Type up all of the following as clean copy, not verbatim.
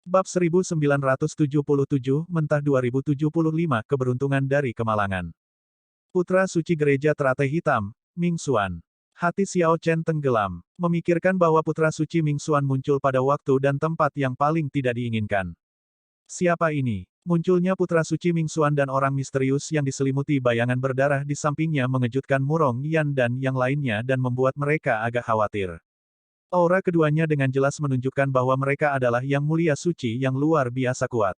Bab 1977, Mentah 2075, Keberuntungan dari Kemalangan. Putra suci gereja teratai hitam, Ming Xuan. Hati Xiao Chen tenggelam, memikirkan bahwa putra suci Ming Xuan muncul pada waktu dan tempat yang paling tidak diinginkan. Siapa ini? Munculnya putra suci Ming Xuan dan orang misterius yang diselimuti bayangan berdarah di sampingnya mengejutkan Murong Yan dan yang lainnya dan membuat mereka agak khawatir. Aura keduanya dengan jelas menunjukkan bahwa mereka adalah yang mulia suci yang luar biasa kuat.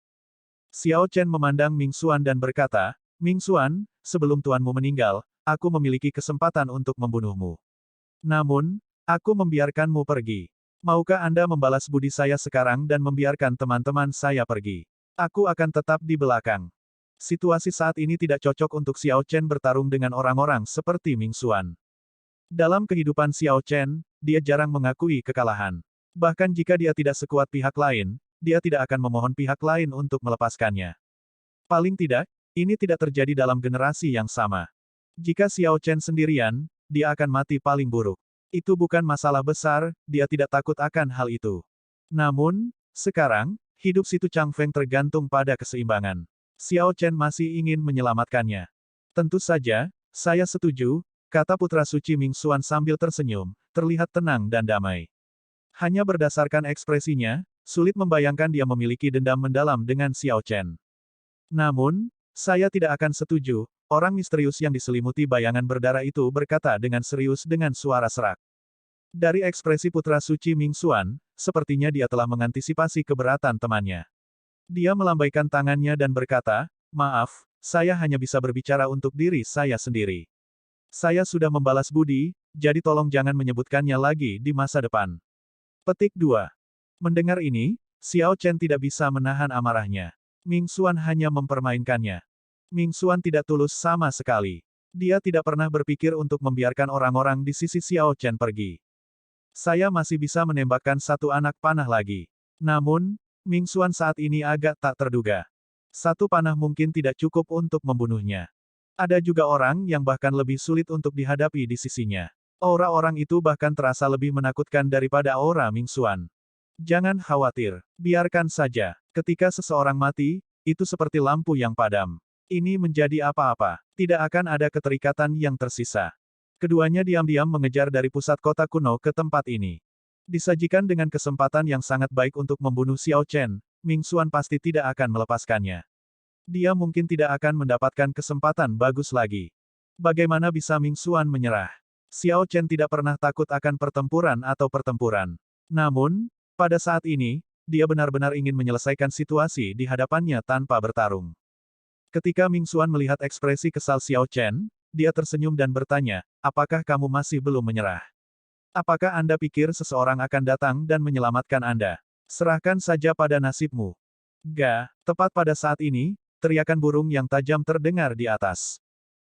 Xiao Chen memandang Ming Xuan dan berkata, Ming Xuan, sebelum tuanmu meninggal, aku memiliki kesempatan untuk membunuhmu. Namun, aku membiarkanmu pergi. Maukah Anda membalas budi saya sekarang dan membiarkan teman-teman saya pergi? Aku akan tetap di belakang. Situasi saat ini tidak cocok untuk Xiao Chen bertarung dengan orang-orang seperti Ming Xuan. Dalam kehidupan Xiao Chen, dia jarang mengakui kekalahan. Bahkan jika dia tidak sekuat pihak lain, dia tidak akan memohon pihak lain untuk melepaskannya. Paling tidak, ini tidak terjadi dalam generasi yang sama. Jika Xiao Chen sendirian, dia akan mati paling buruk. Itu bukan masalah besar, dia tidak takut akan hal itu. Namun, sekarang, hidup Situ Chang Feng tergantung pada keseimbangan. Xiao Chen masih ingin menyelamatkannya. Tentu saja, saya setuju, kata putra suci Ming Xuan sambil tersenyum, terlihat tenang dan damai. Hanya berdasarkan ekspresinya, sulit membayangkan dia memiliki dendam mendalam dengan Xiao Chen. Namun, saya tidak akan setuju, orang misterius yang diselimuti bayangan berdarah itu berkata dengan serius dengan suara serak. Dari ekspresi putra suci Ming Xuan, sepertinya dia telah mengantisipasi keberatan temannya. Dia melambaikan tangannya dan berkata, maaf, saya hanya bisa berbicara untuk diri saya sendiri. Saya sudah membalas budi, jadi tolong jangan menyebutkannya lagi di masa depan. Petik 2. Mendengar ini, Xiao Chen tidak bisa menahan amarahnya. Ming Xuan hanya mempermainkannya. Ming Xuan tidak tulus sama sekali. Dia tidak pernah berpikir untuk membiarkan orang-orang di sisi Xiao Chen pergi. Saya masih bisa menembakkan satu anak panah lagi. Namun, Ming Xuan saat ini agak tak terduga. Satu panah mungkin tidak cukup untuk membunuhnya. Ada juga orang yang bahkan lebih sulit untuk dihadapi di sisinya. Aura orang itu bahkan terasa lebih menakutkan daripada aura Ming Xuan. Jangan khawatir, biarkan saja. Ketika seseorang mati, itu seperti lampu yang padam. Ini menjadi apa-apa. Tidak akan ada keterikatan yang tersisa. Keduanya diam-diam mengejar dari pusat kota kuno ke tempat ini. Disajikan dengan kesempatan yang sangat baik untuk membunuh Xiao Chen, Ming Xuan pasti tidak akan melepaskannya. Dia mungkin tidak akan mendapatkan kesempatan bagus lagi. Bagaimana bisa Ming Xuan menyerah? Xiao Chen tidak pernah takut akan pertempuran atau pertempuran. Namun, pada saat ini, dia benar-benar ingin menyelesaikan situasi di hadapannya tanpa bertarung. Ketika Ming Xuan melihat ekspresi kesal Xiao Chen, dia tersenyum dan bertanya, apakah kamu masih belum menyerah? Apakah Anda pikir seseorang akan datang dan menyelamatkan Anda? Serahkan saja pada nasibmu. Ga, tepat pada saat ini, teriakan burung yang tajam terdengar di atas.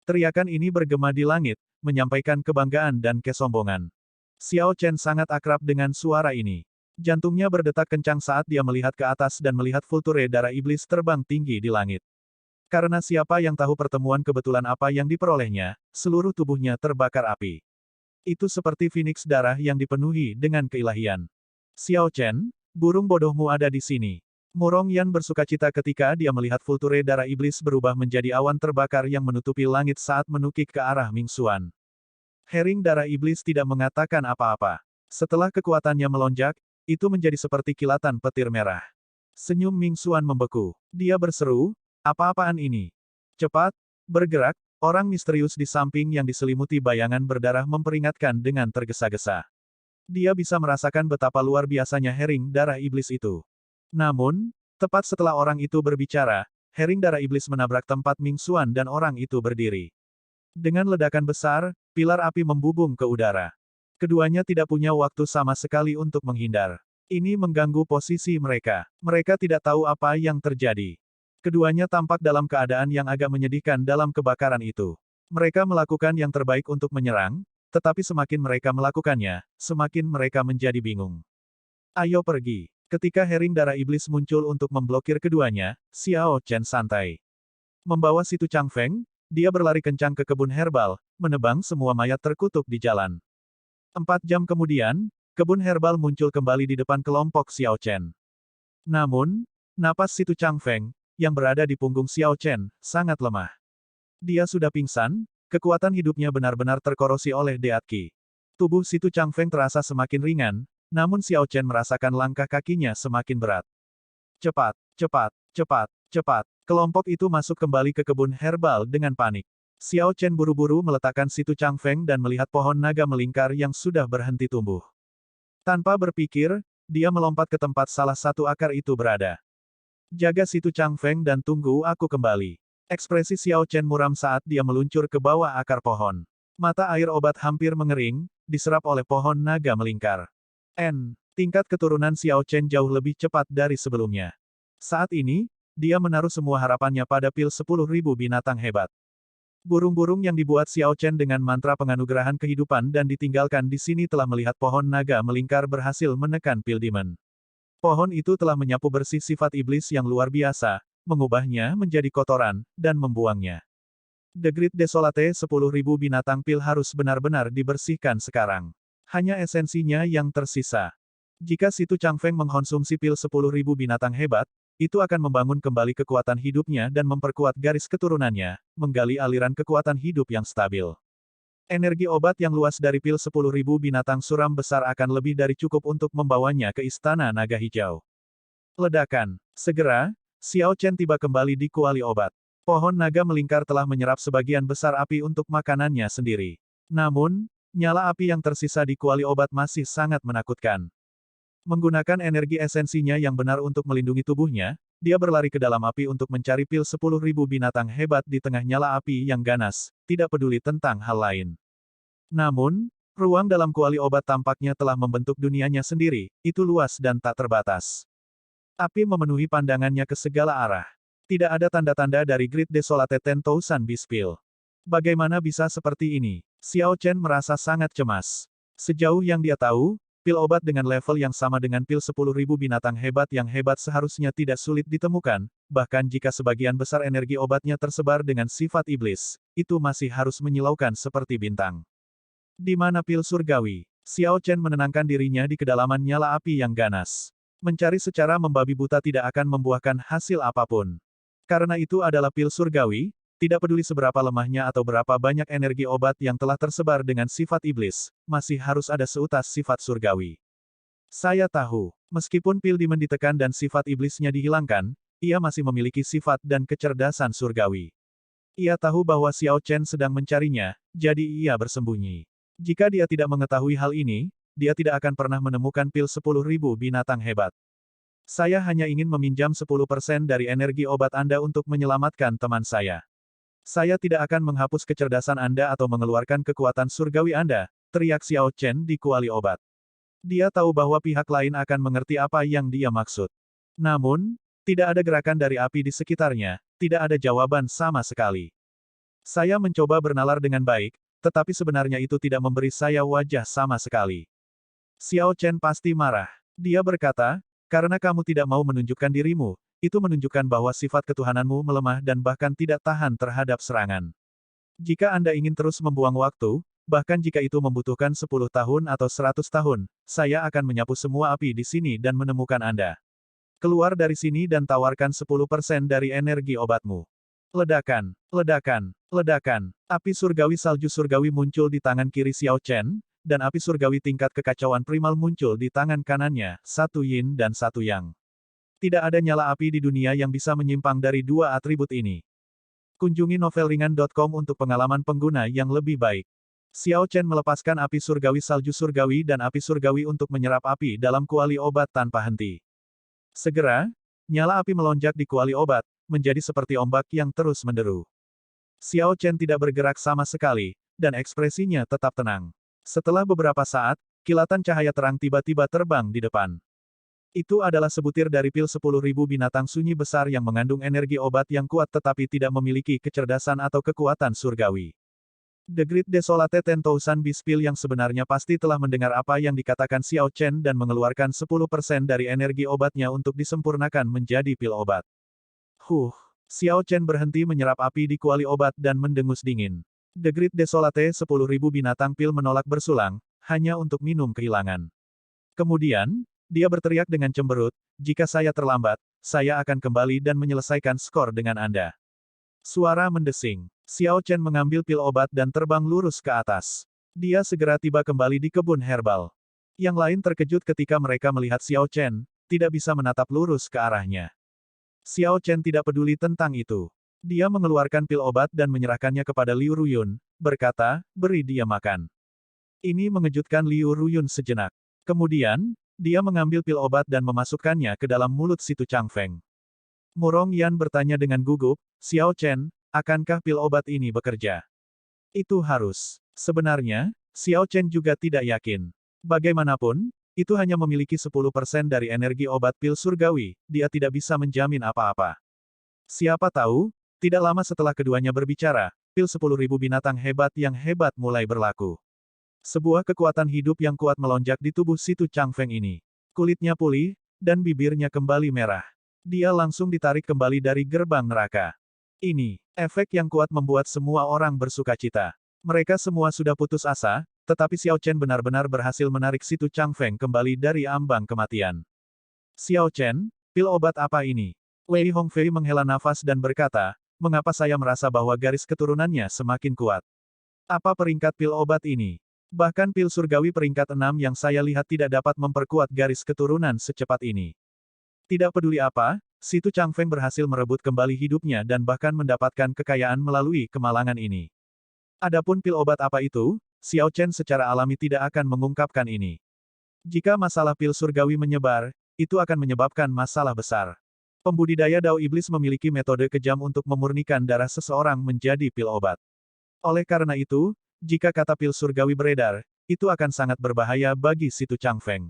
Teriakan ini bergema di langit, menyampaikan kebanggaan dan kesombongan. Xiao Chen sangat akrab dengan suara ini. Jantungnya berdetak kencang saat dia melihat ke atas dan melihat vulture darah iblis terbang tinggi di langit. Karena siapa yang tahu pertemuan kebetulan apa yang diperolehnya, seluruh tubuhnya terbakar api. Itu seperti Phoenix darah yang dipenuhi dengan keilahian. Xiao Chen, burung bodohmu ada di sini. Murong Yan bersukacita ketika dia melihat vulture darah iblis berubah menjadi awan terbakar yang menutupi langit saat menukik ke arah Ming Xuan. Hering darah iblis tidak mengatakan apa-apa. Setelah kekuatannya melonjak, itu menjadi seperti kilatan petir merah. Senyum Ming Xuan membeku. Dia berseru, apa-apaan ini? Cepat, bergerak, orang misterius di samping yang diselimuti bayangan berdarah memperingatkan dengan tergesa-gesa. Dia bisa merasakan betapa luar biasanya hering darah iblis itu. Namun, tepat setelah orang itu berbicara, hering darah iblis menabrak tempat Ming Xuan dan orang itu berdiri. Dengan ledakan besar, pilar api membubung ke udara. Keduanya tidak punya waktu sama sekali untuk menghindar. Ini mengganggu posisi mereka. Mereka tidak tahu apa yang terjadi. Keduanya tampak dalam keadaan yang agak menyedihkan dalam kebakaran itu. Mereka melakukan yang terbaik untuk menyerang, tetapi semakin mereka melakukannya, semakin mereka menjadi bingung. Ayo pergi. Ketika hering darah iblis muncul untuk memblokir keduanya, Xiao Chen santai. Membawa Situ Chang Feng, dia berlari kencang ke kebun herbal, menebang semua mayat terkutuk di jalan. 4 jam kemudian, kebun herbal muncul kembali di depan kelompok Xiao Chen. Namun, napas Situ Changfeng, yang berada di punggung Xiao Chen, sangat lemah. Dia sudah pingsan, kekuatan hidupnya benar-benar terkorosi oleh Deat Qi. Tubuh Situ Changfeng terasa semakin ringan, namun Xiao Chen merasakan langkah kakinya semakin berat. Cepat, cepat, cepat, cepat. Kelompok itu masuk kembali ke kebun herbal dengan panik. Xiao Chen buru-buru meletakkan Situ Changfeng dan melihat pohon naga melingkar yang sudah berhenti tumbuh. Tanpa berpikir, dia melompat ke tempat salah satu akar itu berada. Jaga Situ Changfeng dan tunggu aku kembali. Ekspresi Xiao Chen muram saat dia meluncur ke bawah akar pohon. Mata air obat hampir mengering, diserap oleh pohon naga melingkar. Tingkat keturunan Xiao Chen jauh lebih cepat dari sebelumnya. Saat ini, dia menaruh semua harapannya pada pil 10.000 binatang hebat. Burung-burung yang dibuat Xiao Chen dengan mantra penganugerahan kehidupan dan ditinggalkan di sini telah melihat pohon naga melingkar berhasil menekan pil demon. Pohon itu telah menyapu bersih sifat iblis yang luar biasa, mengubahnya menjadi kotoran, dan membuangnya. The Great Desolate 10.000 binatang pil harus benar-benar dibersihkan sekarang. Hanya esensinya yang tersisa. Jika Situ Changfeng mengkonsumsi pil 10.000 binatang hebat, itu akan membangun kembali kekuatan hidupnya dan memperkuat garis keturunannya, menggali aliran kekuatan hidup yang stabil. Energi obat yang luas dari pil 10.000 binatang suram besar akan lebih dari cukup untuk membawanya ke Istana Naga Hijau. Ledakan. Segera, Xiao Chen tiba kembali di kuali obat. Pohon naga melingkar telah menyerap sebagian besar api untuk makanannya sendiri. Namun, nyala api yang tersisa di kuali obat masih sangat menakutkan. Menggunakan energi esensinya yang benar untuk melindungi tubuhnya, dia berlari ke dalam api untuk mencari pil 10.000 binatang hebat di tengah nyala api yang ganas, tidak peduli tentang hal lain. Namun, ruang dalam kuali obat tampaknya telah membentuk dunianya sendiri, itu luas dan tak terbatas. Api memenuhi pandangannya ke segala arah. Tidak ada tanda-tanda dari Great Desolate 10,000 Beast Pill. Bagaimana bisa seperti ini? Xiao Chen merasa sangat cemas. Sejauh yang dia tahu, pil obat dengan level yang sama dengan pil 10.000 binatang hebat yang hebat seharusnya tidak sulit ditemukan, bahkan jika sebagian besar energi obatnya tersebar dengan sifat iblis, itu masih harus menyilaukan seperti bintang. Di mana pil surgawi? Xiao Chen menenangkan dirinya di kedalaman nyala api yang ganas. Mencari secara membabi buta tidak akan membuahkan hasil apapun. Karena itu adalah pil surgawi, tidak peduli seberapa lemahnya atau berapa banyak energi obat yang telah tersebar dengan sifat iblis, masih harus ada seutas sifat surgawi. Saya tahu, meskipun pil demon ditekan dan sifat iblisnya dihilangkan, ia masih memiliki sifat dan kecerdasan surgawi. Ia tahu bahwa Xiao Chen sedang mencarinya, jadi ia bersembunyi. Jika dia tidak mengetahui hal ini, dia tidak akan pernah menemukan pil 10.000 binatang hebat. Saya hanya ingin meminjam 10% dari energi obat Anda untuk menyelamatkan teman saya. Saya tidak akan menghapus kecerdasan Anda atau mengeluarkan kekuatan surgawi Anda, teriak Xiao Chen di kuali obat. Dia tahu bahwa pihak lain akan mengerti apa yang dia maksud. Namun, tidak ada gerakan dari api di sekitarnya, tidak ada jawaban sama sekali. Saya mencoba bernalar dengan baik, tetapi sebenarnya itu tidak memberi saya wajah sama sekali. Xiao Chen pasti marah. Dia berkata, karena kamu tidak mau menunjukkan dirimu, itu menunjukkan bahwa sifat ketuhananmu melemah dan bahkan tidak tahan terhadap serangan. Jika Anda ingin terus membuang waktu, bahkan jika itu membutuhkan 10 tahun atau 100 tahun, saya akan menyapu semua api di sini dan menemukan Anda. Keluar dari sini dan tawarkan 10% dari energi obatmu. Ledakan, ledakan, ledakan. Api surgawi salju surgawi muncul di tangan kiri Xiao Chen, dan api surgawi tingkat kekacauan primal muncul di tangan kanannya, satu yin dan satu yang. Tidak ada nyala api di dunia yang bisa menyimpang dari dua atribut ini. Kunjungi novelringan.com untuk pengalaman pengguna yang lebih baik. Xiao Chen melepaskan api surgawi salju surgawi dan api surgawi untuk menyerap api dalam kuali obat tanpa henti. Segera, nyala api melonjak di kuali obat, menjadi seperti ombak yang terus menderu. Xiao Chen tidak bergerak sama sekali, dan ekspresinya tetap tenang. Setelah beberapa saat, kilatan cahaya terang tiba-tiba terbang di depan. Itu adalah sebutir dari pil 10.000 binatang sunyi besar yang mengandung energi obat yang kuat tetapi tidak memiliki kecerdasan atau kekuatan surgawi. The Great Desolate 10,000 Beast Pill yang sebenarnya pasti telah mendengar apa yang dikatakan Xiao Chen dan mengeluarkan 10% dari energi obatnya untuk disempurnakan menjadi pil obat. Xiao Chen berhenti menyerap api di kuali obat dan mendengus dingin. The Great Desolate 10.000 binatang pil menolak bersulang, hanya untuk minum kehilangan. Kemudian, Dia berteriak dengan cemberut, jika saya terlambat, saya akan kembali dan menyelesaikan skor dengan Anda. Suara mendesing. Xiao Chen mengambil pil obat dan terbang lurus ke atas. Dia segera tiba kembali di kebun herbal. Yang lain terkejut ketika mereka melihat Xiao Chen, tidak bisa menatap lurus ke arahnya. Xiao Chen tidak peduli tentang itu. Dia mengeluarkan pil obat dan menyerahkannya kepada Liu Ruyun, berkata, beri dia makan. Ini mengejutkan Liu Ruyun sejenak. Kemudian, dia mengambil pil obat dan memasukkannya ke dalam mulut si Tu Changfeng. Murong Yan bertanya dengan gugup, Xiao Chen, akankah pil obat ini bekerja? Itu harus. Sebenarnya, Xiao Chen juga tidak yakin. Bagaimanapun, itu hanya memiliki 10% dari energi obat pil surgawi, dia tidak bisa menjamin apa-apa. Siapa tahu, tidak lama setelah keduanya berbicara, pil 10.000 binatang hebat yang hebat mulai berlaku. Sebuah kekuatan hidup yang kuat melonjak di tubuh si Tu Changfeng ini. Kulitnya pulih, dan bibirnya kembali merah. Dia langsung ditarik kembali dari gerbang neraka. Ini, efek yang kuat membuat semua orang bersukacita. Mereka semua sudah putus asa, tetapi Xiao Chen benar-benar berhasil menarik si Tu Changfeng kembali dari ambang kematian. Xiao Chen, pil obat apa ini? Wei Hongfei menghela nafas dan berkata, mengapa saya merasa bahwa garis keturunannya semakin kuat? Apa peringkat pil obat ini? Bahkan pil surgawi peringkat 6 yang saya lihat tidak dapat memperkuat garis keturunan secepat ini. Tidak peduli apa, si Tu Changfeng berhasil merebut kembali hidupnya dan bahkan mendapatkan kekayaan melalui kemalangan ini. Adapun pil obat apa itu, Xiao Chen secara alami tidak akan mengungkapkan ini. Jika masalah pil surgawi menyebar, itu akan menyebabkan masalah besar. Pembudidaya Dao Iblis memiliki metode kejam untuk memurnikan darah seseorang menjadi pil obat. Oleh karena itu, jika kata pil surgawi beredar, itu akan sangat berbahaya bagi si Tu Changfeng.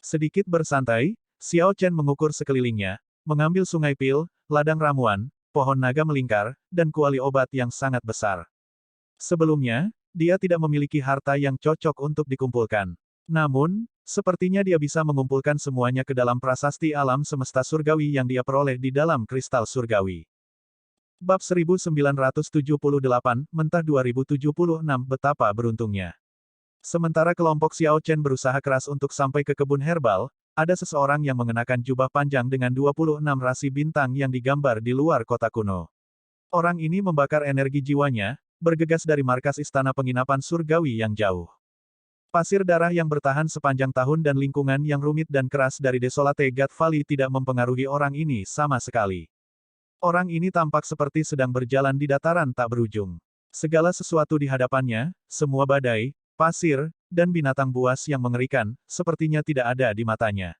Sedikit bersantai, Xiao Chen mengukur sekelilingnya, mengambil sungai pil, ladang ramuan, pohon naga melingkar, dan kuali obat yang sangat besar. Sebelumnya, dia tidak memiliki harta yang cocok untuk dikumpulkan. Namun, sepertinya dia bisa mengumpulkan semuanya ke dalam prasasti alam semesta surgawi yang dia peroleh di dalam kristal surgawi. Bab 1978, Mentah 2076 Betapa beruntungnya. Sementara kelompok Xiao Chen berusaha keras untuk sampai ke kebun herbal, ada seseorang yang mengenakan jubah panjang dengan 26 rasi bintang yang digambar di luar kota kuno. Orang ini membakar energi jiwanya, bergegas dari markas istana penginapan surgawi yang jauh. Pasir darah yang bertahan sepanjang tahun dan lingkungan yang rumit dan keras dari Desolate God Valley tidak mempengaruhi orang ini sama sekali. Orang ini tampak seperti sedang berjalan di dataran tak berujung. Segala sesuatu di hadapannya, semua badai, pasir, dan binatang buas yang mengerikan, sepertinya tidak ada di matanya.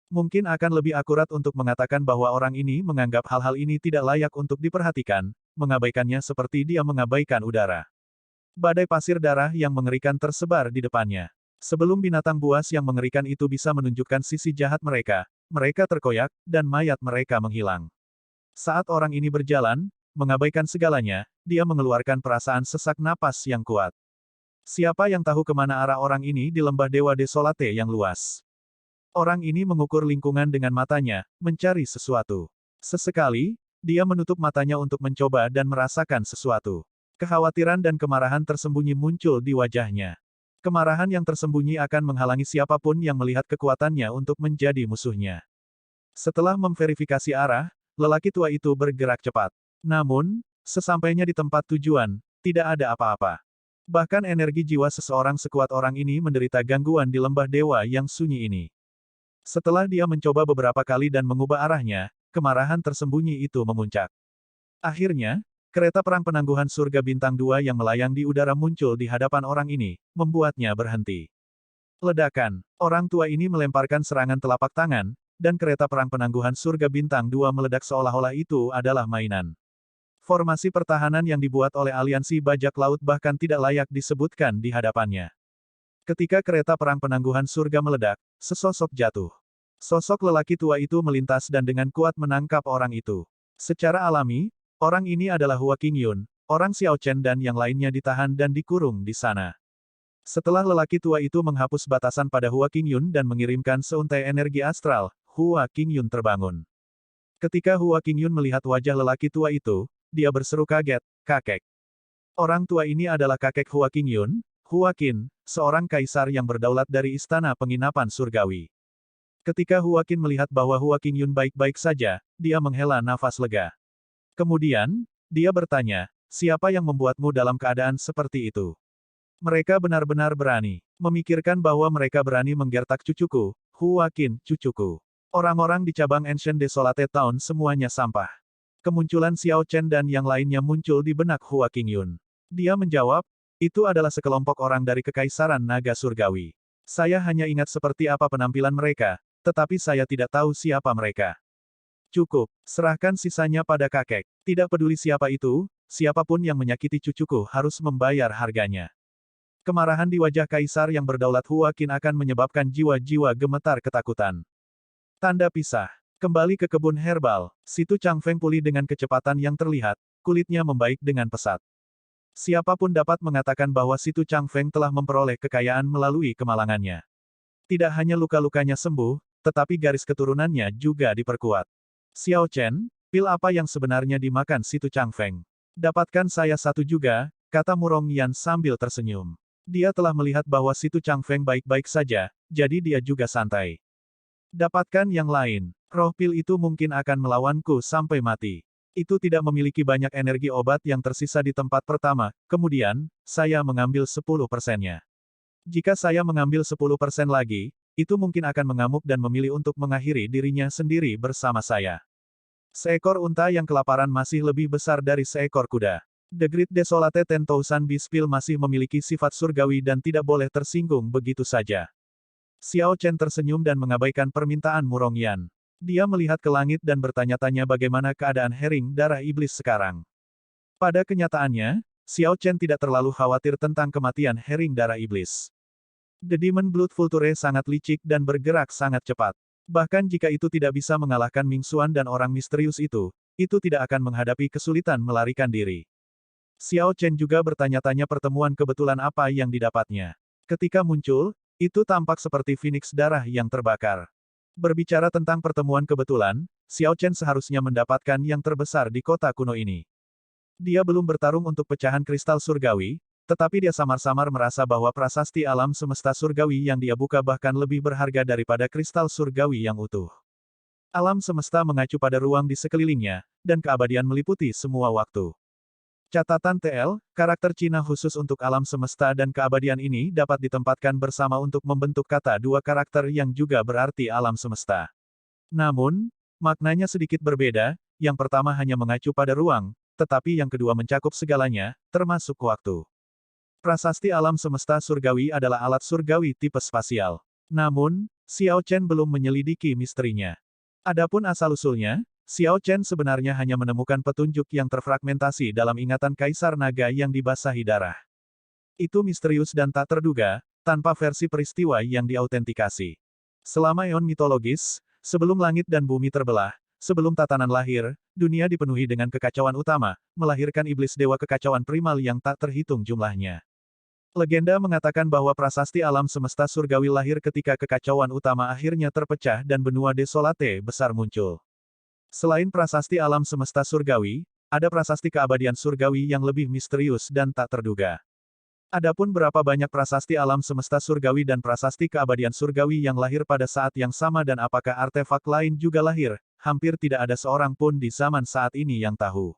Mungkin akan lebih akurat untuk mengatakan bahwa orang ini menganggap hal-hal ini tidak layak untuk diperhatikan, mengabaikannya seperti dia mengabaikan udara. Badai pasir darah yang mengerikan tersebar di depannya. Sebelum binatang buas yang mengerikan itu bisa menunjukkan sisi jahat mereka, mereka terkoyak, dan mayat mereka menghilang. Saat orang ini berjalan, mengabaikan segalanya, dia mengeluarkan perasaan sesak napas yang kuat. Siapa yang tahu kemana arah orang ini di lembah Dewa Desolate yang luas? Orang ini mengukur lingkungan dengan matanya, mencari sesuatu. Sesekali, dia menutup matanya untuk mencoba dan merasakan sesuatu. Kekhawatiran dan kemarahan tersembunyi muncul di wajahnya. Kemarahan yang tersembunyi akan menghalangi siapapun yang melihat kekuatannya untuk menjadi musuhnya. Setelah memverifikasi arah, lelaki tua itu bergerak cepat. Namun, sesampainya di tempat tujuan, tidak ada apa-apa. Bahkan energi jiwa seseorang sekuat orang ini menderita gangguan di lembah dewa yang sunyi ini. Setelah dia mencoba beberapa kali dan mengubah arahnya, kemarahan tersembunyi itu memuncak. Akhirnya, kereta perang penangguhan surga bintang 2 yang melayang di udara muncul di hadapan orang ini, membuatnya berhenti. Ledakan. Orang tua ini melemparkan serangan telapak tangan, dan kereta perang penangguhan surga bintang 2 meledak seolah-olah itu adalah mainan. Formasi pertahanan yang dibuat oleh aliansi bajak laut bahkan tidak layak disebutkan di hadapannya. Ketika kereta perang penangguhan surga meledak, sesosok jatuh. Sosok lelaki tua itu melintas dan dengan kuat menangkap orang itu. Secara alami, orang ini adalah Hua Qingyun, orang Xiao Chen dan yang lainnya ditahan dan dikurung di sana. Setelah lelaki tua itu menghapus batasan pada Hua Qingyun dan mengirimkan seuntai energi astral, Hua Qingyun terbangun. Ketika Hua Qingyun melihat wajah lelaki tua itu, dia berseru kaget, kakek. Orang tua ini adalah kakek Hua Qingyun, Hua Qin, seorang kaisar yang berdaulat dari istana penginapan surgawi. Ketika Huakin melihat bahwa Hua Qingyun baik-baik saja, dia menghela nafas lega. Kemudian, dia bertanya, siapa yang membuatmu dalam keadaan seperti itu? Mereka benar-benar berani. Memikirkan bahwa mereka berani menggertak cucuku, Huakin, cucuku. Orang-orang di cabang Ancient Desolate Town semuanya sampah. Kemunculan Xiao Chen dan yang lainnya muncul di benak Hua Qingyun. Dia menjawab, itu adalah sekelompok orang dari Kekaisaran Naga Surgawi. Saya hanya ingat seperti apa penampilan mereka, tetapi saya tidak tahu siapa mereka. Cukup, serahkan sisanya pada kakek. Tidak peduli siapa itu, siapapun yang menyakiti cucuku harus membayar harganya. Kemarahan di wajah kaisar yang berdaulat Huakin akan menyebabkan jiwa-jiwa gemetar ketakutan. Tanda pisah. Kembali ke kebun herbal, Situ Changfeng pulih dengan kecepatan yang terlihat, kulitnya membaik dengan pesat. Siapapun dapat mengatakan bahwa Situ Changfeng telah memperoleh kekayaan melalui kemalangannya. Tidak hanya luka-lukanya sembuh, tetapi garis keturunannya juga diperkuat. Xiao Chen, pil apa yang sebenarnya dimakan Situ Changfeng? Dapatkan saya satu juga, kata Murong Yan sambil tersenyum. Dia telah melihat bahwa Situ Changfeng baik-baik saja, jadi dia juga santai. Dapatkan yang lain. Roh pil itu mungkin akan melawanku sampai mati. Itu tidak memiliki banyak energi obat yang tersisa di tempat pertama, kemudian, saya mengambil 10%-nya. Jika saya mengambil 10% lagi, itu mungkin akan mengamuk dan memilih untuk mengakhiri dirinya sendiri bersama saya. Seekor unta yang kelaparan masih lebih besar dari seekor kuda. The Great Desolate 10,000 Beast Pill masih memiliki sifat surgawi dan tidak boleh tersinggung begitu saja. Xiao Chen tersenyum dan mengabaikan permintaan Murong Yan. Dia melihat ke langit dan bertanya-tanya bagaimana keadaan Hering Darah Iblis sekarang. Pada kenyataannya, Xiao Chen tidak terlalu khawatir tentang kematian Hering Darah Iblis. The Demon Blood Vulture sangat licik dan bergerak sangat cepat. Bahkan jika itu tidak bisa mengalahkan Ming Xuan dan orang misterius itu tidak akan menghadapi kesulitan melarikan diri. Xiao Chen juga bertanya-tanya pertemuan kebetulan apa yang didapatnya. Ketika muncul, itu tampak seperti Phoenix darah yang terbakar. Berbicara tentang pertemuan kebetulan, Xiao Chen seharusnya mendapatkan yang terbesar di kota kuno ini. Dia belum bertarung untuk pecahan kristal surgawi, tetapi dia samar-samar merasa bahwa prasasti alam semesta surgawi yang dia buka bahkan lebih berharga daripada kristal surgawi yang utuh. Alam semesta mengacu pada ruang di sekelilingnya, dan keabadian meliputi semua waktu. Catatan TL, karakter Cina khusus untuk alam semesta dan keabadian ini dapat ditempatkan bersama untuk membentuk kata dua karakter yang juga berarti alam semesta. Namun, maknanya sedikit berbeda, yang pertama hanya mengacu pada ruang, tetapi yang kedua mencakup segalanya, termasuk waktu. Prasasti alam semesta surgawi adalah alat surgawi tipe spasial. Namun, Xiao Chen belum menyelidiki misterinya. Adapun asal-usulnya, Xiao Chen sebenarnya hanya menemukan petunjuk yang terfragmentasi dalam ingatan Kaisar Naga yang dibasahi darah. Itu misterius dan tak terduga, tanpa versi peristiwa yang diautentikasi. Selama eon mitologis, sebelum langit dan bumi terbelah, sebelum tatanan lahir, dunia dipenuhi dengan kekacauan utama, melahirkan iblis dewa kekacauan primal yang tak terhitung jumlahnya. Legenda mengatakan bahwa prasasti alam semesta surgawi lahir ketika kekacauan utama akhirnya terpecah dan benua desolate besar muncul. Selain prasasti alam semesta surgawi, ada prasasti keabadian surgawi yang lebih misterius dan tak terduga. Adapun berapa banyak prasasti alam semesta surgawi dan prasasti keabadian surgawi yang lahir pada saat yang sama dan apakah artefak lain juga lahir, hampir tidak ada seorang pun di zaman saat ini yang tahu.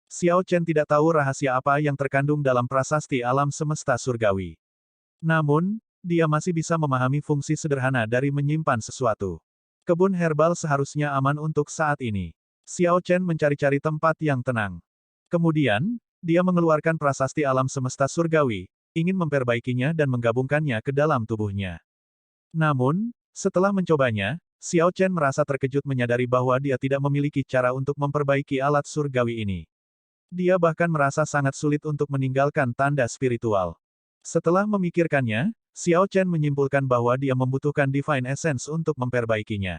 Xiao Chen tidak tahu rahasia apa yang terkandung dalam prasasti alam semesta surgawi. Namun, dia masih bisa memahami fungsi sederhana dari menyimpan sesuatu. Kebun herbal seharusnya aman untuk saat ini. Xiao Chen mencari-cari tempat yang tenang. Kemudian, dia mengeluarkan prasasti alam semesta surgawi, ingin memperbaikinya dan menggabungkannya ke dalam tubuhnya. Namun, setelah mencobanya, Xiao Chen merasa terkejut menyadari bahwa dia tidak memiliki cara untuk memperbaiki alat surgawi ini. Dia bahkan merasa sangat sulit untuk meninggalkan tanda spiritual. Setelah memikirkannya, Xiao Chen menyimpulkan bahwa dia membutuhkan Divine Essence untuk memperbaikinya.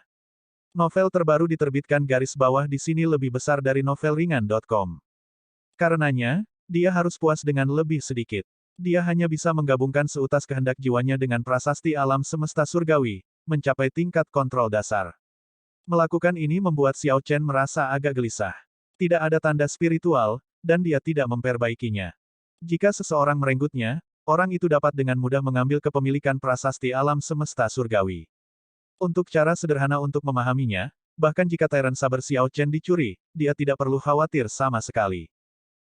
Novel terbaru diterbitkan garis bawah di sini lebih besar dari novelringan.com. Karenanya, dia harus puas dengan lebih sedikit. Dia hanya bisa menggabungkan seutas kehendak jiwanya dengan prasasti alam semesta surgawi, mencapai tingkat kontrol dasar. Melakukan ini membuat Xiao Chen merasa agak gelisah. Tidak ada tanda spiritual, dan dia tidak memperbaikinya. Jika seseorang merenggutnya, orang itu dapat dengan mudah mengambil kepemilikan prasasti alam semesta surgawi. Untuk cara sederhana untuk memahaminya, bahkan jika Tyrant Saber Xiao Chen dicuri, dia tidak perlu khawatir sama sekali.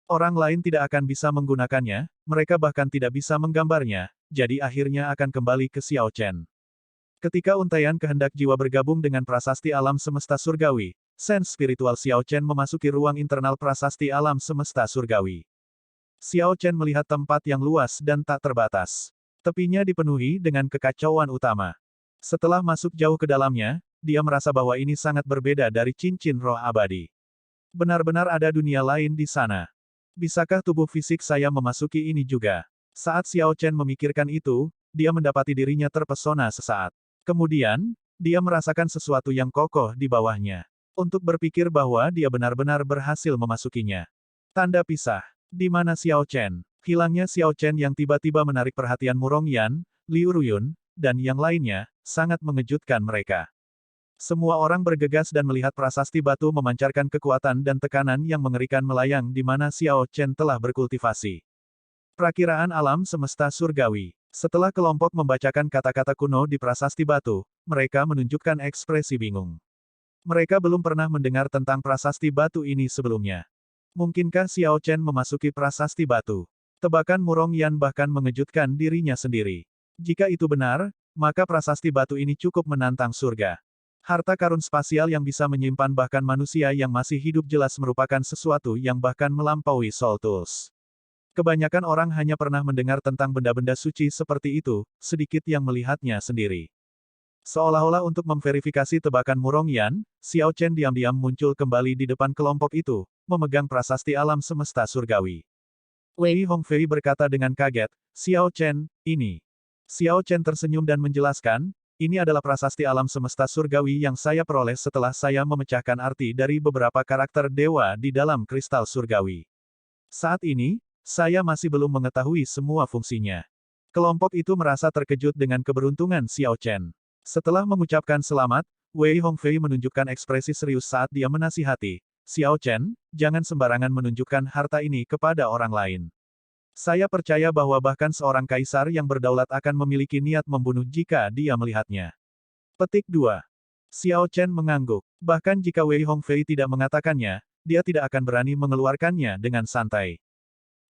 Orang lain tidak akan bisa menggunakannya, mereka bahkan tidak bisa menggambarnya, jadi akhirnya akan kembali ke Xiao Chen. Ketika untaian kehendak jiwa bergabung dengan prasasti alam semesta surgawi, sense spiritual Xiao Chen memasuki ruang internal prasasti alam semesta surgawi. Xiao Chen melihat tempat yang luas dan tak terbatas. Tepinya dipenuhi dengan kekacauan utama. Setelah masuk jauh ke dalamnya, dia merasa bahwa ini sangat berbeda dari cincin roh abadi. Benar-benar ada dunia lain di sana. Bisakah tubuh fisik saya memasuki ini juga? Saat Xiao Chen memikirkan itu, dia mendapati dirinya terpesona sesaat. Kemudian, dia merasakan sesuatu yang kokoh di bawahnya. Untuk berpikir bahwa dia benar-benar berhasil memasukinya. Tanda pisah. Di mana Xiao Chen? Hilangnya Xiao Chen yang tiba-tiba menarik perhatian Murong Yan, Liu Ruyun, dan yang lainnya, sangat mengejutkan mereka. Semua orang bergegas dan melihat prasasti batu memancarkan kekuatan dan tekanan yang mengerikan melayang di mana Xiao Chen telah berkultivasi. Prakiraan alam semesta surgawi. Setelah kelompok membacakan kata-kata kuno di prasasti batu, mereka menunjukkan ekspresi bingung. Mereka belum pernah mendengar tentang prasasti batu ini sebelumnya. Mungkinkah Xiao Chen memasuki prasasti batu? Tebakan Murong Yan bahkan mengejutkan dirinya sendiri. Jika itu benar, maka prasasti batu ini cukup menantang surga. Harta karun spasial yang bisa menyimpan bahkan manusia yang masih hidup jelas merupakan sesuatu yang bahkan melampaui Soul Tools. Kebanyakan orang hanya pernah mendengar tentang benda-benda suci seperti itu, sedikit yang melihatnya sendiri. Seolah-olah untuk memverifikasi tebakan Murong Yan, Xiao Chen diam-diam muncul kembali di depan kelompok itu, memegang prasasti alam semesta surgawi. Wei Hongfei berkata dengan kaget, "Xiao Chen, ini." Xiao Chen tersenyum dan menjelaskan, "Ini adalah prasasti alam semesta surgawi yang saya peroleh setelah saya memecahkan arti dari beberapa karakter dewa di dalam kristal surgawi. Saat ini, saya masih belum mengetahui semua fungsinya." Kelompok itu merasa terkejut dengan keberuntungan Xiao Chen. Setelah mengucapkan selamat, Wei Hongfei menunjukkan ekspresi serius saat dia menasihati, "Xiao Chen, jangan sembarangan menunjukkan harta ini kepada orang lain. Saya percaya bahwa bahkan seorang kaisar yang berdaulat akan memiliki niat membunuh jika dia melihatnya." Petik 2. Xiao Chen mengangguk. Bahkan jika Wei Hongfei tidak mengatakannya, dia tidak akan berani mengeluarkannya dengan santai.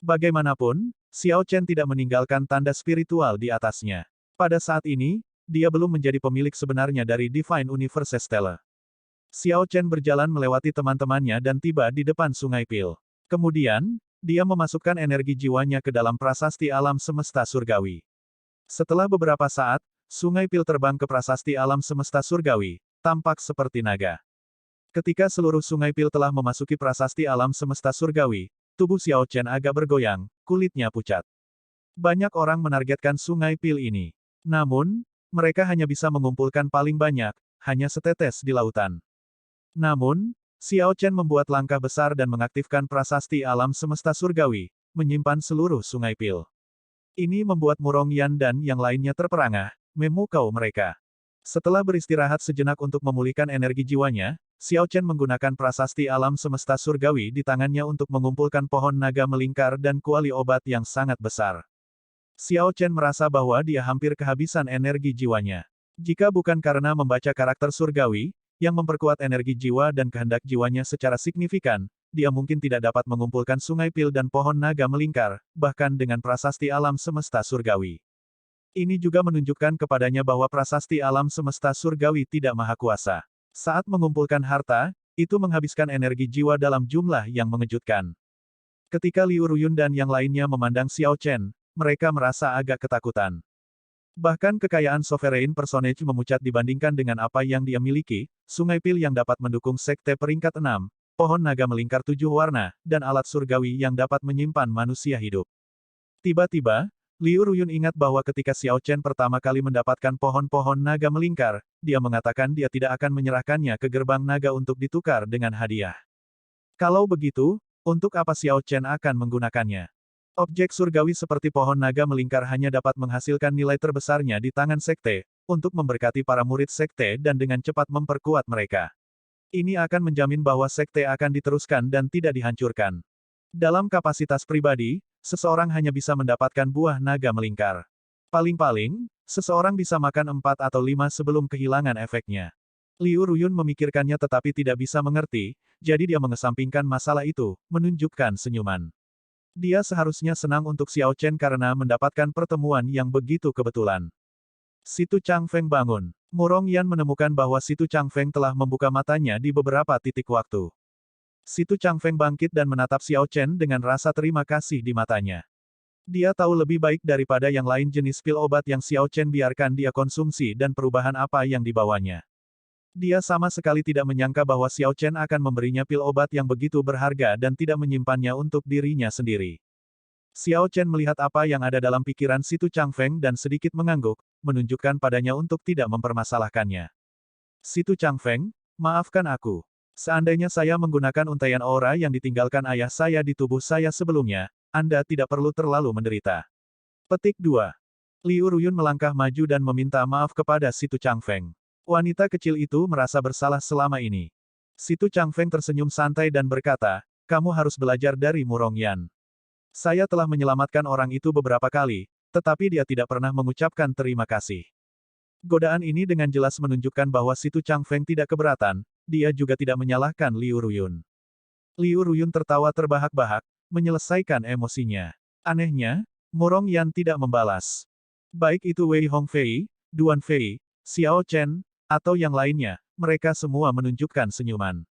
Bagaimanapun, Xiao Chen tidak meninggalkan tanda spiritual di atasnya. Pada saat ini, dia belum menjadi pemilik sebenarnya dari Divine Universe Stella. Xiao Chen berjalan melewati teman-temannya dan tiba di depan Sungai Pil. Kemudian, dia memasukkan energi jiwanya ke dalam prasasti alam semesta surgawi. Setelah beberapa saat, Sungai Pil terbang ke prasasti alam semesta surgawi, tampak seperti naga. Ketika seluruh Sungai Pil telah memasuki prasasti alam semesta surgawi, tubuh Xiao Chen agak bergoyang, kulitnya pucat. Banyak orang menargetkan Sungai Pil ini. Namun, mereka hanya bisa mengumpulkan paling banyak, hanya setetes di lautan. Namun, Xiao Chen membuat langkah besar dan mengaktifkan prasasti alam semesta surgawi, menyimpan seluruh Sungai Pil. Ini membuat Murong Yan dan yang lainnya terperangah, memukau mereka. Setelah beristirahat sejenak untuk memulihkan energi jiwanya, Xiao Chen menggunakan prasasti alam semesta surgawi di tangannya untuk mengumpulkan pohon naga melingkar dan kuali obat yang sangat besar. Xiao Chen merasa bahwa dia hampir kehabisan energi jiwanya. Jika bukan karena membaca karakter surgawi, yang memperkuat energi jiwa dan kehendak jiwanya secara signifikan, dia mungkin tidak dapat mengumpulkan Sungai Pil dan pohon naga melingkar, bahkan dengan prasasti alam semesta surgawi. Ini juga menunjukkan kepadanya bahwa prasasti alam semesta surgawi tidak maha kuasa. Saat mengumpulkan harta, itu menghabiskan energi jiwa dalam jumlah yang mengejutkan. Ketika Liu Ruyun dan yang lainnya memandang Xiao Chen, mereka merasa agak ketakutan. Bahkan kekayaan Sovereign Personage memucat dibandingkan dengan apa yang dia miliki, Sungai Pil yang dapat mendukung sekte peringkat 6, pohon naga melingkar 7 warna, dan alat surgawi yang dapat menyimpan manusia hidup. Tiba-tiba, Liu Ruyun ingat bahwa ketika Xiao Chen pertama kali mendapatkan pohon-pohon naga melingkar, dia mengatakan dia tidak akan menyerahkannya ke gerbang naga untuk ditukar dengan hadiah. Kalau begitu, untuk apa Xiao Chen akan menggunakannya? Objek surgawi seperti pohon naga melingkar hanya dapat menghasilkan nilai terbesarnya di tangan sekte, untuk memberkati para murid sekte dan dengan cepat memperkuat mereka. Ini akan menjamin bahwa sekte akan diteruskan dan tidak dihancurkan. Dalam kapasitas pribadi, seseorang hanya bisa mendapatkan buah naga melingkar. Paling-paling, seseorang bisa makan 4 atau 5 sebelum kehilangan efeknya. Liu Ruyun memikirkannya tetapi tidak bisa mengerti, jadi dia mengesampingkan masalah itu, menunjukkan senyuman. Dia seharusnya senang untuk Xiao Chen karena mendapatkan pertemuan yang begitu kebetulan. Situ Chang Feng bangun. Murong Yan menemukan bahwa Situ Chang Feng telah membuka matanya di beberapa titik waktu. Situ Chang Feng bangkit dan menatap Xiao Chen dengan rasa terima kasih di matanya. Dia tahu lebih baik daripada yang lain jenis pil obat yang Xiao Chen biarkan dia konsumsi dan perubahan apa yang dibawanya. Dia sama sekali tidak menyangka bahwa Xiao Chen akan memberinya pil obat yang begitu berharga dan tidak menyimpannya untuk dirinya sendiri. Xiao Chen melihat apa yang ada dalam pikiran Situ Chang Feng dan sedikit mengangguk, menunjukkan padanya untuk tidak mempermasalahkannya. Situ Chang Feng, maafkan aku. Seandainya saya menggunakan untaian aura yang ditinggalkan ayah saya di tubuh saya sebelumnya, Anda tidak perlu terlalu menderita. Petik 2. Liu Ruyun melangkah maju dan meminta maaf kepada Situ Chang Feng. Wanita kecil itu merasa bersalah selama ini. Situ Chang Feng tersenyum santai dan berkata, kamu harus belajar dari Murong Yan. Saya telah menyelamatkan orang itu beberapa kali, tetapi dia tidak pernah mengucapkan terima kasih. Godaan ini dengan jelas menunjukkan bahwa Situ Chang Feng tidak keberatan, dia juga tidak menyalahkan Liu Ruyun. Liu Ruyun tertawa terbahak-bahak, menyelesaikan emosinya. Anehnya, Murong Yan tidak membalas. Baik itu Wei Hongfei, Duan Fei, Xiao Chen, atau yang lainnya, mereka semua menunjukkan senyuman.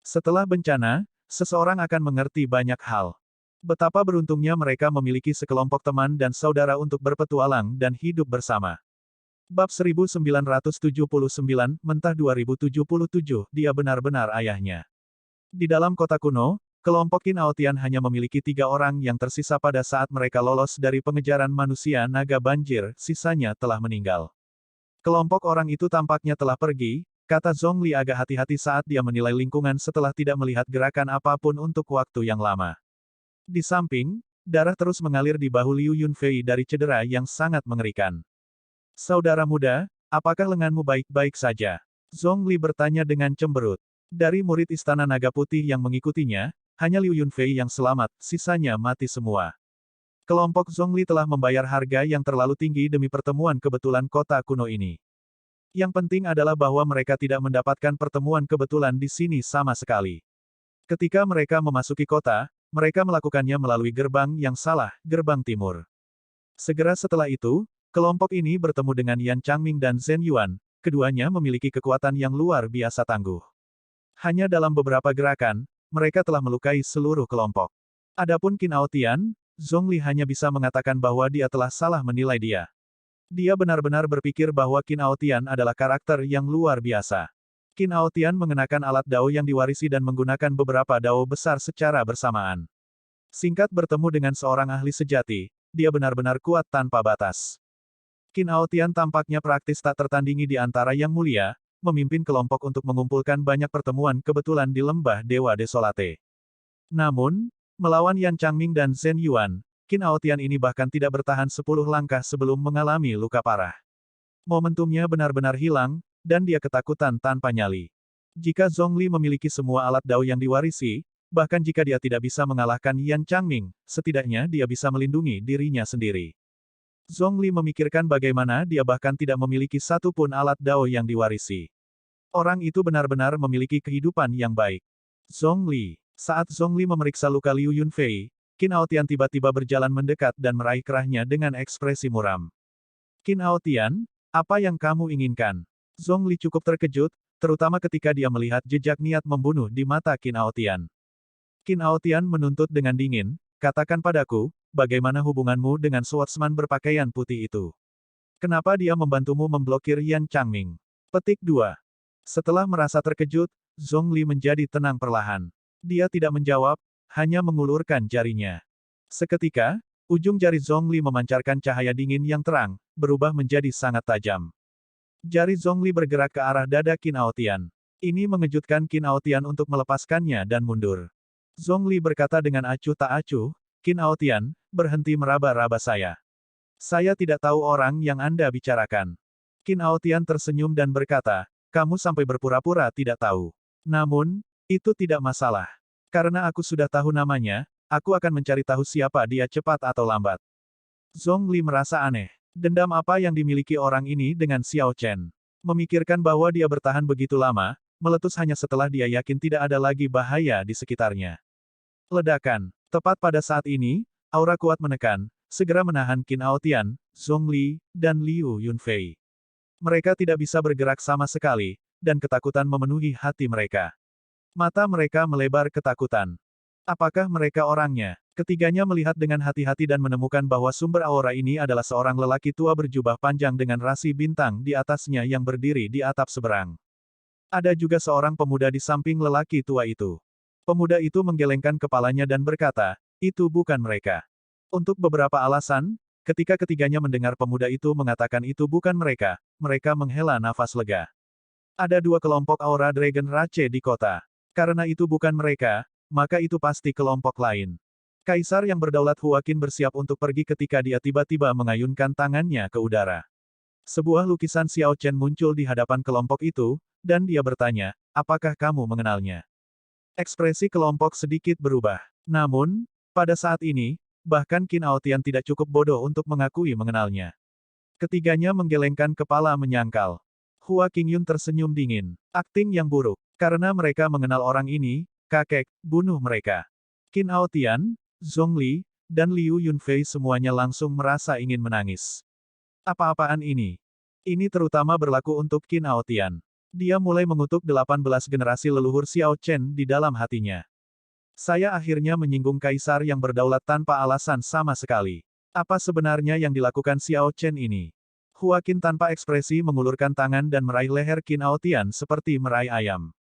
Setelah bencana, seseorang akan mengerti banyak hal. Betapa beruntungnya mereka memiliki sekelompok teman dan saudara untuk berpetualang dan hidup bersama. Bab 1979, Mentah 2077, dia benar-benar ayahnya. Di dalam kota kuno, kelompok Qin Aotian hanya memiliki 3 orang yang tersisa pada saat mereka lolos dari pengejaran manusia naga banjir, sisanya telah meninggal. Kelompok orang itu tampaknya telah pergi, kata Zhongli agak hati-hati saat dia menilai lingkungan setelah tidak melihat gerakan apapun untuk waktu yang lama. Di samping, darah terus mengalir di bahu Liu Yunfei dari cedera yang sangat mengerikan. Saudara muda, apakah lenganmu baik-baik saja? Zhongli bertanya dengan cemberut. Dari murid Istana Naga Putih yang mengikutinya, hanya Liu Yunfei yang selamat, sisanya mati semua. Kelompok Zhongli telah membayar harga yang terlalu tinggi demi pertemuan kebetulan kota kuno ini. Yang penting adalah bahwa mereka tidak mendapatkan pertemuan kebetulan di sini sama sekali. Ketika mereka memasuki kota, mereka melakukannya melalui gerbang yang salah, gerbang timur. Segera setelah itu, kelompok ini bertemu dengan Yan Changming dan Zhen Yuan, keduanya memiliki kekuatan yang luar biasa tangguh. Hanya dalam beberapa gerakan, mereka telah melukai seluruh kelompok. Adapun Qin Aotian, Zhongli hanya bisa mengatakan bahwa dia telah salah menilai dia. Dia benar-benar berpikir bahwa Qin Aotian adalah karakter yang luar biasa. Qin Aotian mengenakan alat dao yang diwarisi dan menggunakan beberapa dao besar secara bersamaan. Singkat bertemu dengan seorang ahli sejati, dia benar-benar kuat tanpa batas. Qin Aotian tampaknya praktis tak tertandingi di antara yang mulia, memimpin kelompok untuk mengumpulkan banyak pertemuan kebetulan di lembah Dewa Desolate. Namun, melawan Yan Changming dan Zhen Yuan, Qin Aotian ini bahkan tidak bertahan 10 langkah sebelum mengalami luka parah. Momentumnya benar-benar hilang, dan dia ketakutan tanpa nyali. Jika Zhongli memiliki semua alat dao yang diwarisi, bahkan jika dia tidak bisa mengalahkan Yan Changming, setidaknya dia bisa melindungi dirinya sendiri. Zhongli memikirkan bagaimana dia bahkan tidak memiliki satu pun alat dao yang diwarisi. Orang itu benar-benar memiliki kehidupan yang baik. Zhongli. Saat Zhongli memeriksa luka Liu Yunfei, Qin Aotian tiba-tiba berjalan mendekat dan meraih kerahnya dengan ekspresi muram. Qin Aotian, apa yang kamu inginkan? Zhongli cukup terkejut, terutama ketika dia melihat jejak niat membunuh di mata Qin Aotian. Qin Aotian menuntut dengan dingin, katakan padaku, bagaimana hubunganmu dengan swordsman berpakaian putih itu? Kenapa dia membantumu memblokir Yan Changming? Petik 2. Setelah merasa terkejut, Zhongli menjadi tenang perlahan. Dia tidak menjawab, hanya mengulurkan jarinya. Seketika, ujung jari Zhongli memancarkan cahaya dingin yang terang, berubah menjadi sangat tajam. Jari Zhongli bergerak ke arah dada Qin Aotian. Ini mengejutkan Qin Aotian untuk melepaskannya dan mundur. Zhongli berkata dengan acuh tak acuh, Qin Aotian, berhenti meraba-raba saya. Saya tidak tahu orang yang Anda bicarakan. Qin Aotian tersenyum dan berkata, kamu sampai berpura-pura tidak tahu. Namun, itu tidak masalah. Karena aku sudah tahu namanya, aku akan mencari tahu siapa dia cepat atau lambat. Zhongli merasa aneh. Dendam apa yang dimiliki orang ini dengan Xiao Chen? Memikirkan bahwa dia bertahan begitu lama, meletus hanya setelah dia yakin tidak ada lagi bahaya di sekitarnya. Ledakan. Tepat pada saat ini, aura kuat menekan, segera menahan Qin Aotian, Zhongli, dan Liu Yunfei. Mereka tidak bisa bergerak sama sekali, dan ketakutan memenuhi hati mereka. Mata mereka melebar ketakutan. Apakah mereka orangnya? Ketiganya melihat dengan hati-hati dan menemukan bahwa sumber aura ini adalah seorang lelaki tua berjubah panjang dengan rasi bintang di atasnya yang berdiri di atap seberang. Ada juga seorang pemuda di samping lelaki tua itu. Pemuda itu menggelengkan kepalanya dan berkata, itu bukan mereka. Untuk beberapa alasan, ketika ketiganya mendengar pemuda itu mengatakan itu bukan mereka, mereka menghela nafas lega. Ada dua kelompok aura Dragon Rache di kota. Karena itu bukan mereka, maka itu pasti kelompok lain. Kaisar yang berdaulat Huakin bersiap untuk pergi ketika dia tiba-tiba mengayunkan tangannya ke udara. Sebuah lukisan Xiao Chen muncul di hadapan kelompok itu, dan dia bertanya, apakah kamu mengenalnya? Ekspresi kelompok sedikit berubah. Namun, pada saat ini, bahkan Qin Aotian tidak cukup bodoh untuk mengakui mengenalnya. Ketiganya menggelengkan kepala menyangkal. Hua Qingyun tersenyum dingin. Akting yang buruk. Karena mereka mengenal orang ini, kakek, bunuh mereka. Qin Aotian, Zhongli, dan Liu Yunfei semuanya langsung merasa ingin menangis. Apa-apaan ini? Ini terutama berlaku untuk Qin Aotian. Dia mulai mengutuk 18 generasi leluhur Xiao Chen di dalam hatinya. Saya akhirnya menyinggung kaisar yang berdaulat tanpa alasan sama sekali. Apa sebenarnya yang dilakukan Xiao Chen ini? Huakin tanpa ekspresi mengulurkan tangan dan meraih leher Qin Aotian seperti meraih ayam.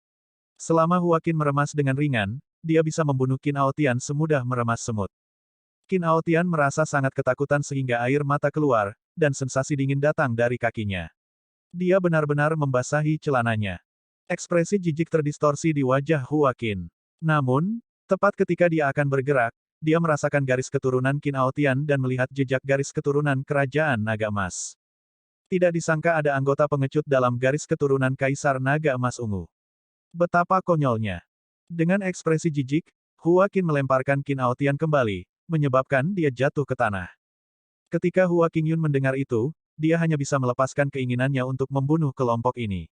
Selama Huakin meremas dengan ringan, dia bisa membunuh Qin Aotian semudah meremas semut. Qin Aotian merasa sangat ketakutan sehingga air mata keluar, dan sensasi dingin datang dari kakinya. Dia benar-benar membasahi celananya. Ekspresi jijik terdistorsi di wajah Huakin. Namun, tepat ketika dia akan bergerak, dia merasakan garis keturunan Qin Aotian dan melihat jejak garis keturunan Kerajaan Naga Emas. Tidak disangka ada anggota pengecut dalam garis keturunan Kaisar Naga Emas Ungu. Betapa konyolnya. Dengan ekspresi jijik, Huakin melemparkan Qin Aotian kembali, menyebabkan dia jatuh ke tanah. Ketika Hua Qingyun mendengar itu, dia hanya bisa melepaskan keinginannya untuk membunuh kelompok ini.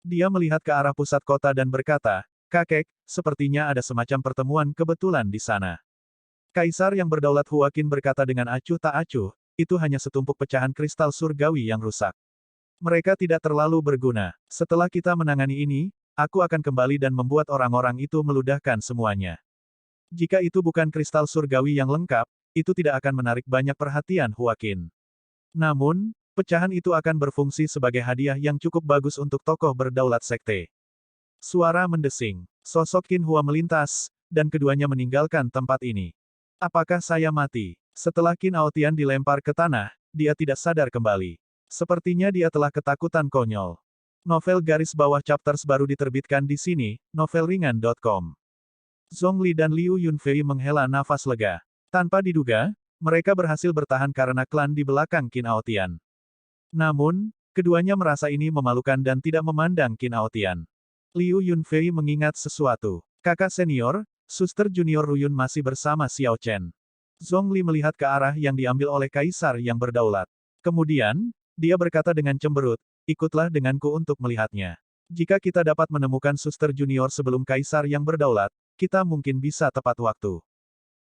Dia melihat ke arah pusat kota dan berkata, kakek, sepertinya ada semacam pertemuan kebetulan di sana. Kaisar yang berdaulat Huakin berkata dengan acuh tak acuh, itu hanya setumpuk pecahan kristal surgawi yang rusak. Mereka tidak terlalu berguna. Setelah kita menangani ini, aku akan kembali dan membuat orang-orang itu meludahkan semuanya. Jika itu bukan kristal surgawi yang lengkap, itu tidak akan menarik banyak perhatian Huakin. Namun, pecahan itu akan berfungsi sebagai hadiah yang cukup bagus untuk tokoh berdaulat sekte. Suara mendesing. Sosok Qin Hua melintas, dan keduanya meninggalkan tempat ini. Apakah saya mati? Setelah Qin Aotian dilempar ke tanah, dia tidak sadar kembali. Sepertinya dia telah ketakutan konyol. Novel garis bawah chapters baru diterbitkan di sini, novelringan.com. Zhongli dan Liu Yunfei menghela nafas lega. Tanpa diduga, mereka berhasil bertahan karena klan di belakang Qin Aotian. Namun, keduanya merasa ini memalukan dan tidak memandang Qin Aotian. Liu Yunfei mengingat sesuatu. Kakak senior, suster junior Ruyun masih bersama Xiao Chen. Zhongli melihat ke arah yang diambil oleh kaisar yang berdaulat. Kemudian, dia berkata dengan cemberut, ikutlah denganku untuk melihatnya. Jika kita dapat menemukan suster junior sebelum kaisar yang berdaulat, kita mungkin bisa tepat waktu.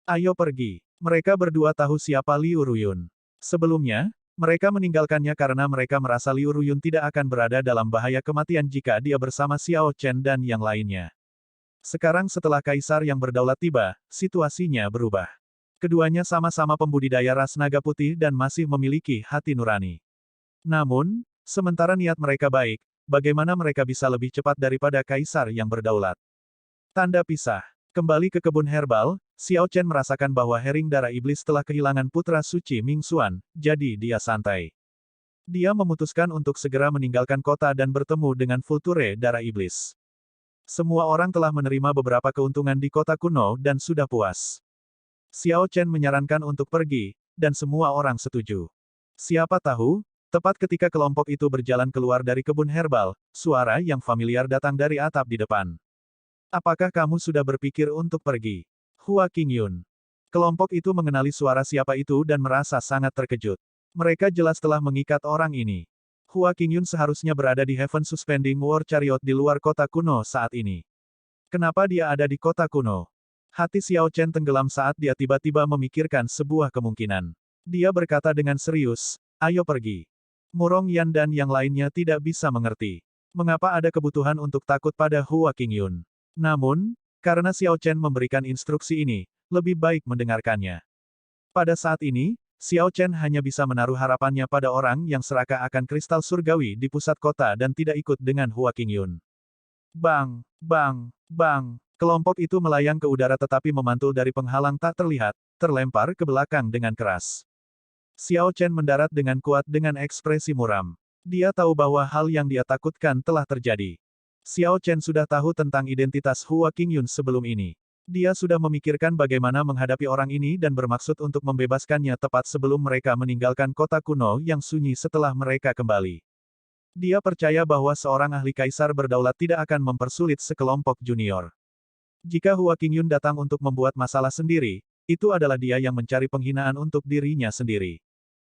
Ayo pergi. Mereka berdua tahu siapa Liu Ruyun. Sebelumnya, mereka meninggalkannya karena mereka merasa Liu Ruyun tidak akan berada dalam bahaya kematian jika dia bersama Xiao Chen dan yang lainnya. Sekarang setelah kaisar yang berdaulat tiba, situasinya berubah. Keduanya sama-sama pembudidaya ras naga putih dan masih memiliki hati nurani. Namun, sementara niat mereka baik, bagaimana mereka bisa lebih cepat daripada kaisar yang berdaulat? Tanda pisah. Kembali ke kebun herbal, Xiao Chen merasakan bahwa Hering Darah Iblis telah kehilangan putra suci Ming Xuan, jadi dia santai. Dia memutuskan untuk segera meninggalkan kota dan bertemu dengan Vulture Darah Iblis. Semua orang telah menerima beberapa keuntungan di kota kuno dan sudah puas. Xiao Chen menyarankan untuk pergi, dan semua orang setuju. Siapa tahu, tepat ketika kelompok itu berjalan keluar dari kebun herbal, suara yang familiar datang dari atap di depan. Apakah kamu sudah berpikir untuk pergi? Hua Qingyun. Kelompok itu mengenali suara siapa itu dan merasa sangat terkejut. Mereka jelas telah mengikat orang ini. Hua Qingyun seharusnya berada di Heaven Suspending War Chariot di luar kota kuno saat ini. Kenapa dia ada di kota kuno? Hati Xiao Chen tenggelam saat dia tiba-tiba memikirkan sebuah kemungkinan. Dia berkata dengan serius, ayo pergi. Murong Yan dan yang lainnya tidak bisa mengerti. Mengapa ada kebutuhan untuk takut pada Hua Qingyun? Namun, karena Xiao Chen memberikan instruksi ini, lebih baik mendengarkannya. Pada saat ini, Xiao Chen hanya bisa menaruh harapannya pada orang yang serakah akan kristal surgawi di pusat kota dan tidak ikut dengan Hua Qingyun. Bang, bang, bang. Kelompok itu melayang ke udara tetapi memantul dari penghalang tak terlihat, terlempar ke belakang dengan keras. Xiao Chen mendarat dengan kuat dengan ekspresi muram. Dia tahu bahwa hal yang dia takutkan telah terjadi. Xiao Chen sudah tahu tentang identitas Hua Qingyun sebelum ini. Dia sudah memikirkan bagaimana menghadapi orang ini dan bermaksud untuk membebaskannya tepat sebelum mereka meninggalkan kota kuno yang sunyi setelah mereka kembali. Dia percaya bahwa seorang ahli kaisar berdaulat tidak akan mempersulit sekelompok junior. Jika Hua Qingyun datang untuk membuat masalah sendiri, itu adalah dia yang mencari penghinaan untuk dirinya sendiri.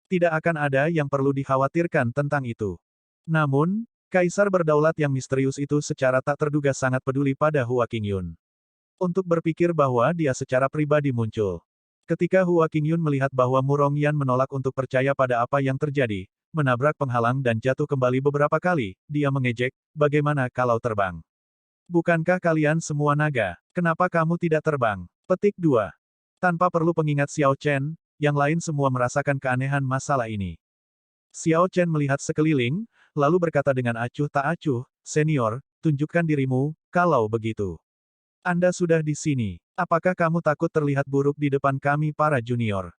Tidak akan ada yang perlu dikhawatirkan tentang itu. Namun, kaisar berdaulat yang misterius itu secara tak terduga sangat peduli pada Hua Qingyun. Untuk berpikir bahwa dia secara pribadi muncul. Ketika Hua Qingyun melihat bahwa Murong Yan menolak untuk percaya pada apa yang terjadi, menabrak penghalang dan jatuh kembali beberapa kali, dia mengejek, bagaimana kalau terbang? Bukankah kalian semua naga? Kenapa kamu tidak terbang? Petik 2. Tanpa perlu pengingat Xiao Chen, yang lain semua merasakan keanehan masalah ini. Xiao Chen melihat sekeliling, lalu berkata dengan acuh tak acuh, senior, tunjukkan dirimu, kalau begitu. Anda sudah di sini. Apakah kamu takut terlihat buruk di depan kami para junior?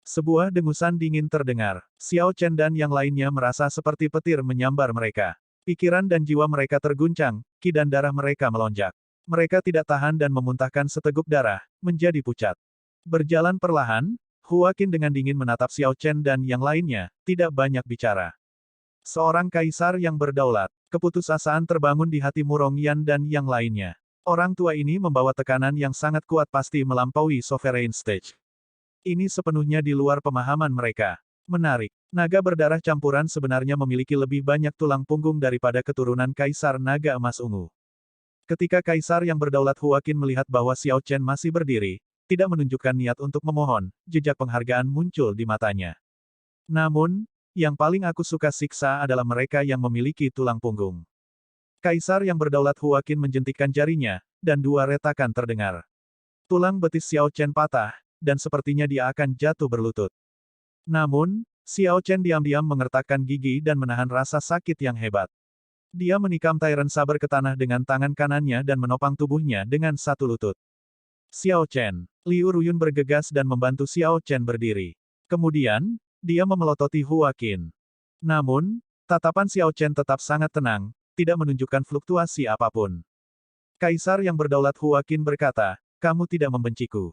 Sebuah dengusan dingin terdengar. Xiao Chen dan yang lainnya merasa seperti petir menyambar mereka. Pikiran dan jiwa mereka terguncang, ki dan darah mereka melonjak. Mereka tidak tahan dan memuntahkan seteguk darah, menjadi pucat. Berjalan perlahan, Hua Qin dengan dingin menatap Xiao Chen dan yang lainnya, tidak banyak bicara. Seorang kaisar yang berdaulat. Keputusasaan terbangun di hati Murong Yan dan yang lainnya. Orang tua ini membawa tekanan yang sangat kuat pasti melampaui sovereign stage. Ini sepenuhnya di luar pemahaman mereka. Menarik. Naga berdarah campuran sebenarnya memiliki lebih banyak tulang punggung daripada keturunan Kaisar Naga Emas Ungu. Ketika Kaisar yang berdaulat Hua Qin melihat bahwa Xiao Chen masih berdiri, tidak menunjukkan niat untuk memohon, jejak penghargaan muncul di matanya. Namun, yang paling aku suka siksa adalah mereka yang memiliki tulang punggung. Kaisar yang berdaulat Hua Qin menjentikkan jarinya, dan dua retakan terdengar. Tulang betis Xiao Chen patah, dan sepertinya dia akan jatuh berlutut. Namun, Xiao Chen diam-diam mengertakkan gigi dan menahan rasa sakit yang hebat. Dia menikam Tyrant Saber ke tanah dengan tangan kanannya dan menopang tubuhnya dengan satu lutut. Xiao Chen. Liu Ruyun bergegas dan membantu Xiao Chen berdiri. Kemudian, dia memelototi Hua Qin. Namun, tatapan Xiao Chen tetap sangat tenang, tidak menunjukkan fluktuasi apapun. Kaisar yang berdaulat Hua Qin berkata, kamu tidak membenciku.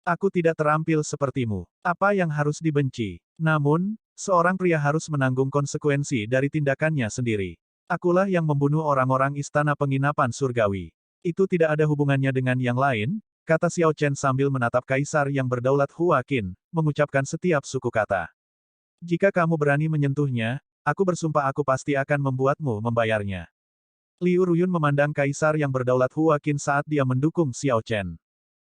Aku tidak terampil sepertimu. Apa yang harus dibenci? Namun, seorang pria harus menanggung konsekuensi dari tindakannya sendiri. Akulah yang membunuh orang-orang istana penginapan surgawi. Itu tidak ada hubungannya dengan yang lain, kata Xiao Chen sambil menatap kaisar yang berdaulat Hua Qin, mengucapkan setiap suku kata. Jika kamu berani menyentuhnya, aku bersumpah aku pasti akan membuatmu membayarnya. Liu Ruyun memandang kaisar yang berdaulat Hua Qin saat dia mendukung Xiao Chen.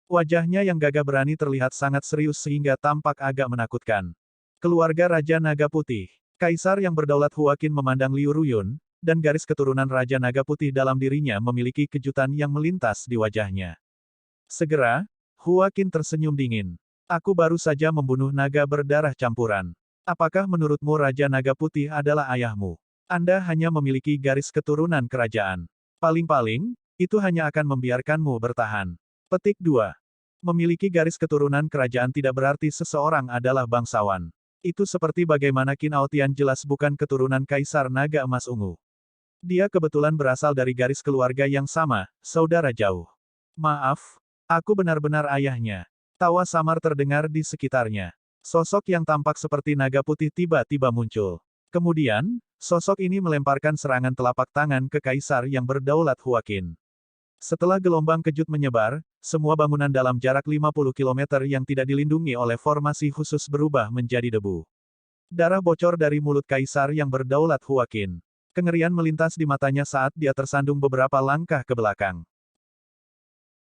Wajahnya yang gagah berani terlihat sangat serius sehingga tampak agak menakutkan. Keluarga Raja Naga Putih. Kaisar yang berdaulat Hua Qin memandang Liu Ruyun, dan garis keturunan Raja Naga Putih dalam dirinya memiliki kejutan yang melintas di wajahnya. Segera, Hua Qin tersenyum dingin. Aku baru saja membunuh naga berdarah campuran. Apakah menurutmu Raja Naga Putih adalah ayahmu? Anda hanya memiliki garis keturunan kerajaan. Paling-paling, itu hanya akan membiarkanmu bertahan. Petik 2. Memiliki garis keturunan kerajaan tidak berarti seseorang adalah bangsawan. Itu seperti bagaimana Qin Aotian jelas bukan keturunan Kaisar Naga Emas Ungu. Dia kebetulan berasal dari garis keluarga yang sama, saudara jauh. Maaf, aku benar-benar ayahnya. Tawa samar terdengar di sekitarnya. Sosok yang tampak seperti naga putih tiba-tiba muncul. Kemudian, sosok ini melemparkan serangan telapak tangan ke kaisar yang berdaulat Hua Qin. Setelah gelombang kejut menyebar, semua bangunan dalam jarak 50 km yang tidak dilindungi oleh formasi khusus berubah menjadi debu. Darah bocor dari mulut kaisar yang berdaulat Huakin. Kengerian melintas di matanya saat dia tersandung beberapa langkah ke belakang.